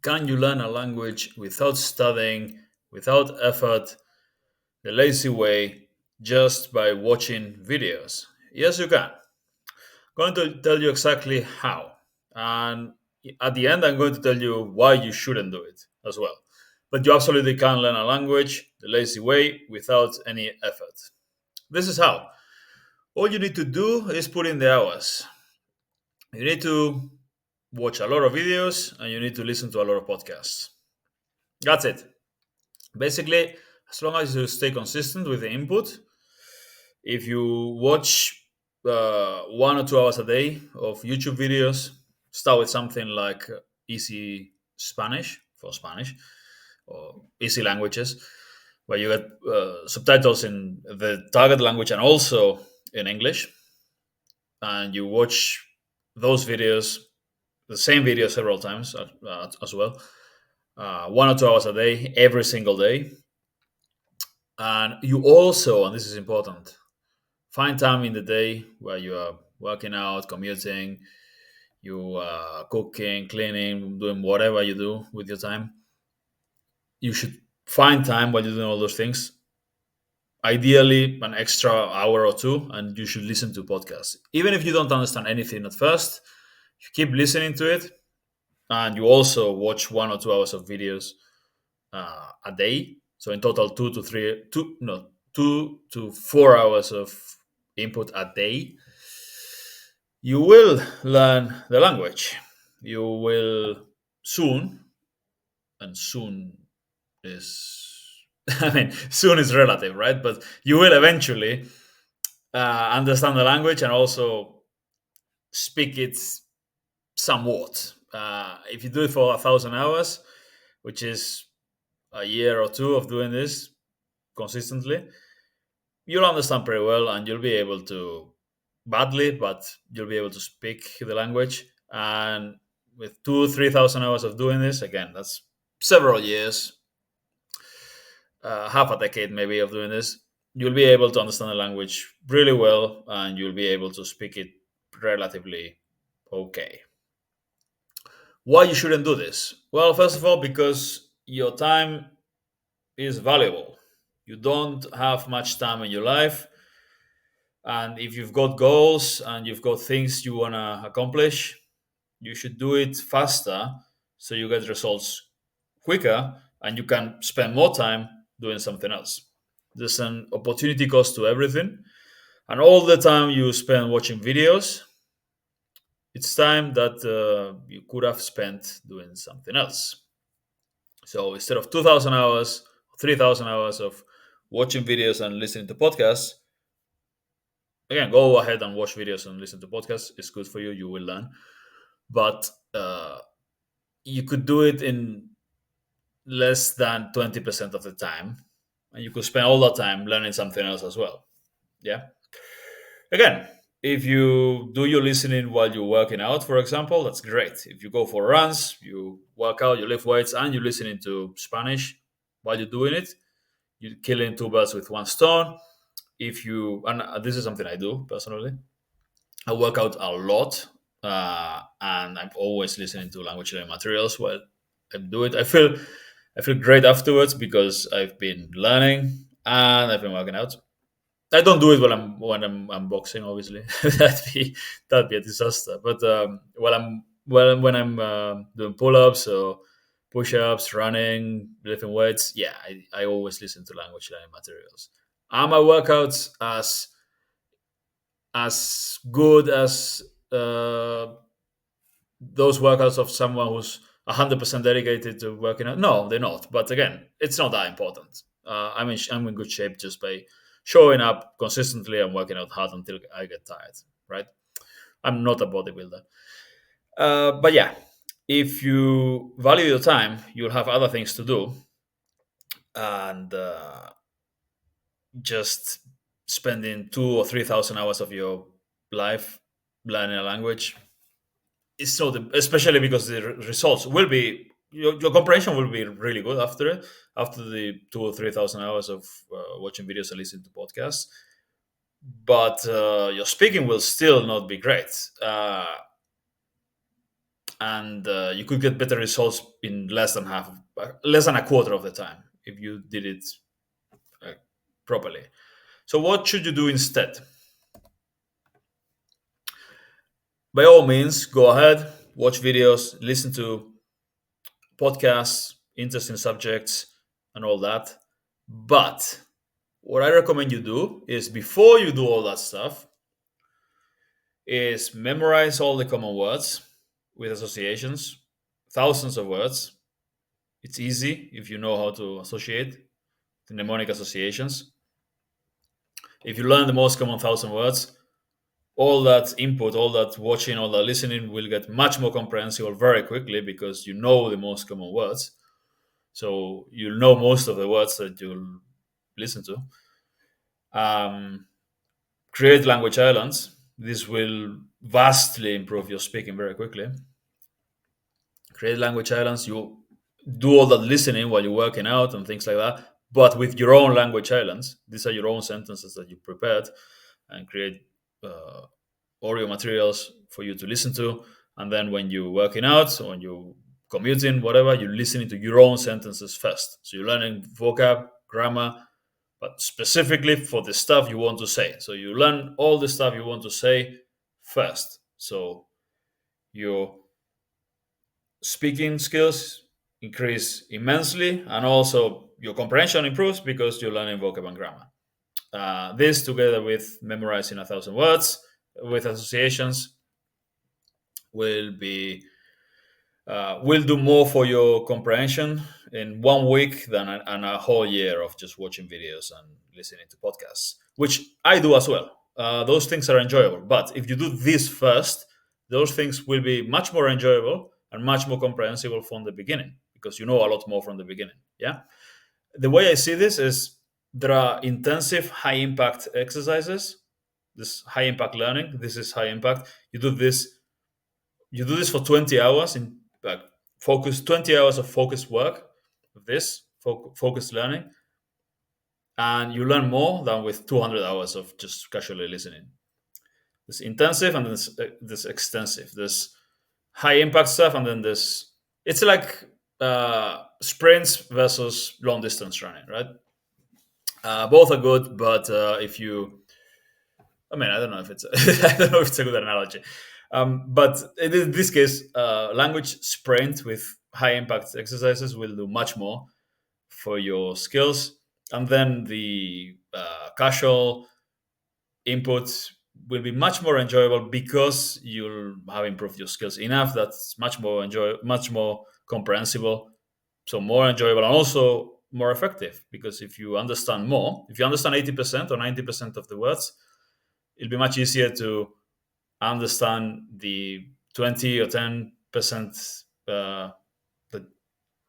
Can you learn a language without studying, without effort, the lazy way, just by watching videos? Yes, you can. I'm going to tell you exactly how. And at the end, I'm going to tell you why you shouldn't do it as well. But you absolutely can learn a language the lazy way without any effort. This is how. All you need to do is put in the hours. You need to watch a lot of videos and you need to listen to a lot of podcasts. That's it. Basically, as long as you stay consistent with the input, if you watch 1 or 2 hours a day of YouTube videos, start with something like Easy Spanish for Spanish or Easy Languages, where you get subtitles in the target language and also in English. And you watch those videos, the same video several times as well, 1 or 2 hours a day, every single day. And you also, and this is important, find time in the day where you are working out, commuting, you are cooking, cleaning, doing whatever you do with your time. You should find time while you're doing all those things. Ideally, an extra hour or two, and you should listen to podcasts. Even if you don't understand anything at first, you keep listening to it, and you also watch 1 or 2 hours of videos a day. So in total, 2 to 4 hours of input a day. You will learn the language. You will soon, and soon is, I mean, soon is relative, right? But you will eventually understand the language and also speak it somewhat. If you do it for 1,000 hours, which is a year or two of doing this consistently, you'll understand pretty well and you'll be able to, badly, but you'll be able to speak the language. And with 3,000 hours of doing this, again, that's several years, half a decade maybe of doing this, you'll be able to understand the language really well and you'll be able to speak it relatively okay. Why you shouldn't do this? Well, first of all, because your time is valuable. You don't have much time in your life. And if you've got goals and you've got things you want to accomplish, you should do it faster so you get results quicker and you can spend more time doing something else. There's an opportunity cost to everything. And all the time you spend watching videos, it's time that you could have spent doing something else. So instead of 2,000 hours, 3,000 hours of watching videos and listening to podcasts, again, go ahead and watch videos and listen to podcasts. It's good for you. You will learn. But you could do it in less than 20% of the time. And you could spend all that time learning something else as well. Yeah. Again, if you do your listening while you're working out, for example, that's great. If you go for runs, you work out, you lift weights, and you're listening to Spanish while you're doing it, you're killing two birds with one stone. If you, and this is something I do personally, I work out a lot, and I'm always listening to language learning materials while I do it. I feel great afterwards because I've been learning and I've been working out. I don't do it when I'm boxing, obviously. That'd be a disaster. But when I'm doing pull-ups or push-ups, running, lifting weights, yeah, I always listen to language learning materials. Are my workouts as good as those workouts of someone who's 100% dedicated to working out? No, they're not. But again, it's not that important. I'm in good shape just by showing up consistently and working out hard until I get tired, right? I'm not a bodybuilder. But yeah, if you value your time, you'll have other things to do. And just spending 2 or 3 thousand hours of your life learning a language is so, especially because the results will be, your comprehension will be really good after it, after the 2 or 3 thousand hours of watching videos and listening to podcasts. But your speaking will still not be great. and you could get better results in less than a quarter of the time if you did it uh, properly. So, what should you do instead? By all means, go ahead, watch videos, listen to podcasts, interesting subjects, and all that. But what I recommend you do is before you do all that stuff, is memorize all the common words with associations, thousands of words. It's easy if you know how to associate the mnemonic associations. If you learn the most common thousand words, all that input, all that watching, all that listening will get much more comprehensible very quickly because you know the most common words. So you'll know most of the words that you'll listen to. Um, Create language islands. This will vastly improve your speaking very quickly. Create language islands. You do all that listening while you're working out and things like that, but with your own language islands. These are your own sentences that you prepared, and create uh, audio materials for you to listen to. And then when you're working out or when you're commuting, whatever, you're listening to your own sentences first. So you're learning vocab, grammar, but specifically for the stuff you want to say. So you learn all the stuff you want to say first. So your speaking skills increase immensely, and also your comprehension improves because you're learning vocab and grammar. This, together with memorizing 1,000 words with associations, will be will do more for your comprehension in 1 week than a whole year of just watching videos and listening to podcasts, which I do as well. Those things are enjoyable, but if you do this first, those things will be much more enjoyable and much more comprehensible from the beginning because you know a lot more from the beginning. Yeah. The way I see this is there are intensive, high impact exercises. This high impact learning. This is high impact. You do this for 20 hours in like focus 20 hours of focused work of this focused learning, and you learn more than with 200 hours of just casually listening. This intensive, and then this extensive, this high impact stuff, and then this, it's like sprints versus long distance running, right? Both are good, but if you, I mean, I don't know if it's I don't know if it's a good analogy. But in this case, language sprint with high impact exercises will do much more for your skills, and then the casual input will be much more enjoyable because you'll have improved your skills enough that's much more comprehensible, so more enjoyable and also more effective. Because if you understand more, if you understand 80% or 90% of the words, it'll be much easier to understand the 20 or 10%, the,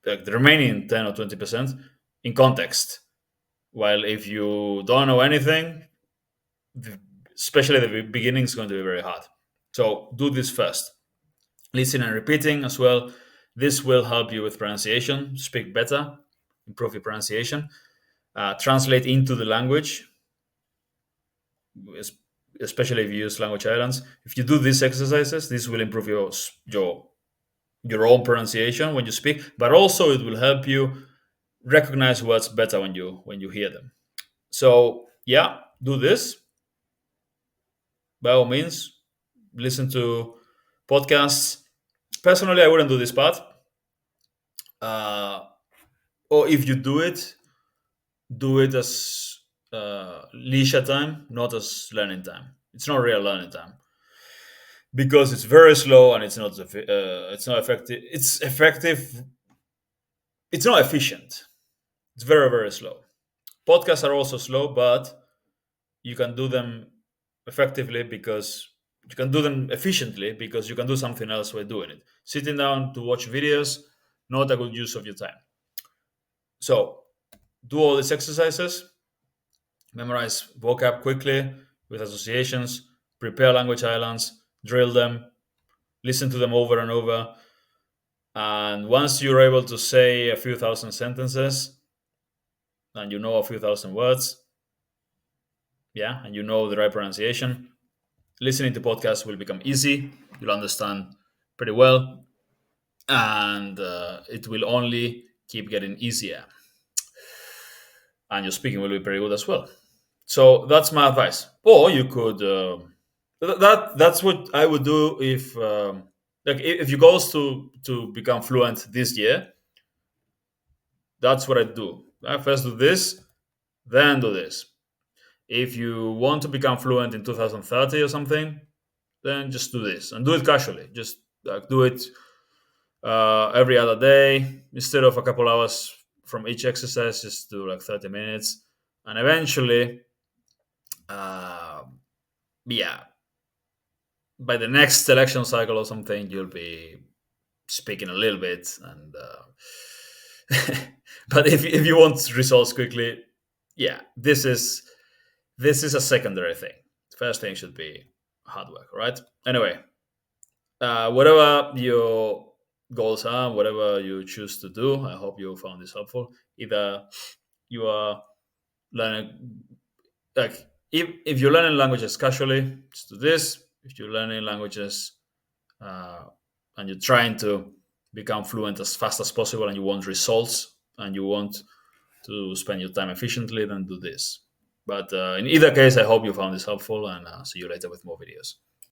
the remaining 10 or 20% in context. While if you don't know anything, especially the beginning is going to be very hard. So do this first. Listening and repeating as well. This will help you with pronunciation, speak better, improve your pronunciation, translate into the language, especially if you use language islands. If you do these exercises, this will improve your own pronunciation when you speak, but also it will help you recognize words better when you hear them. So yeah, do this by all means. Listen to podcasts. Personally, I wouldn't do this part. Uh, or if you do it as leisure time, not as learning time. It's not real learning time because it's very slow and it's not effective. It's effective. It's not efficient. It's very very slow. Podcasts are also slow, but you can do them effectively because you can do them efficiently because you can do something else while doing it. Sitting down to watch videos, not a good use of your time. So do all these exercises, memorize vocab quickly with associations, prepare language islands, drill them, listen to them over and over. And once you're able to say a few thousand sentences and you know a few thousand words, yeah, and you know the right pronunciation, listening to podcasts will become easy. You'll understand pretty well. and it will only keep getting easier, and your speaking will be pretty good as well. So that's my advice. Or you could that's what I would do if if your goal is to become fluent this year. That's what I do. I first do this, then do this. If you want to become fluent in 2030 or something, then just do this and do it casually. Just do it every other day instead of a couple hours from each exercise. Just do like 30 minutes, and eventually, uh, yeah, by the next election cycle or something, you'll be speaking a little bit. And but if you want results quickly, yeah, this is a secondary thing. First thing should be hard work, right? Anyway, whatever your goals are, whatever you choose to do, I hope you found this helpful. Either you are learning, like, if you're learning languages casually, just do this. If you're learning languages uh, and you're trying to become fluent as fast as possible and you want results and you want to spend your time efficiently, then do this. But in either case, I hope you found this helpful, and see you later with more videos.